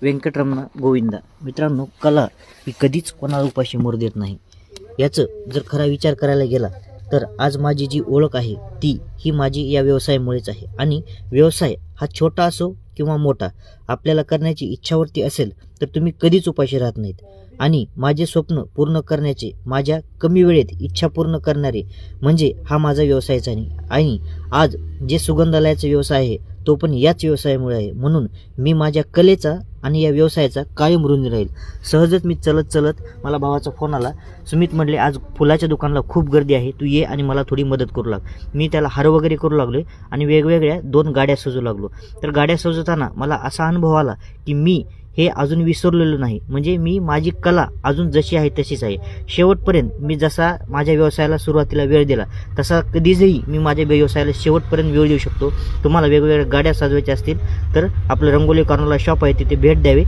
व्यंकटरमण गोविंदा. मित्रांनो, कला ही कधीच कोणाला उपाशी मरू देत नाही. याचं जर खरा विचार करायला गेला तर आज माझी जी ओळख आहे ती ही माझी या व्यवसायामुळेच आहे. आणि व्यवसाय हा छोटा असो किंवा मोठा, आपल्याला करण्याची इच्छावरती असेल तर तुम्ही कधीच उपाशी राहत नाहीत. आणि माझे स्वप्न पूर्ण करण्याचे, माझ्या कमी वेळेत इच्छा पूर्ण करणारे म्हणजे हा माझा व्यवसायच आहे. आणि आज जे सुगंधालयाचा व्यवसाय आहे तो पण याच व्यवसायामुळे आहे. म्हणून मी माझ्या कलेचा आणि या व्यवसायाचा कायम ऋणी राहील. सहजच मी चलत मला भावाचा फोन आला. सुमित म्हटले, आज फुलाच्या दुकानाला खूप गर्दी आहे, तू ये आणि मला थोडी मदत करू लाग. मी त्याला हार वगैरे करू लागलो आणि वेगवेगळ्या 2 गाड्या सजवू लागलो. तर गाड्या सजवताना मला असा अनुभव आला की मी हे अजून विसरलेलो नाही. म्हणजे मी माझी कला अजून जशी आहे तशीच आहे. शेवटपर्यंत मी जसा माझ्या व्यवसायाला सुरुवातीला वेळ दिला तसा कधीचही मी माझ्या व्यवसायाला शेवटपर्यंत वेळ देऊ शकतो. तुम्हाला वेगवेगळ्या गाड्या सजवायच्या असतील तर आपलं रंगोली कॉर्नरला शॉप आहे, तिथे भेट द्यावी.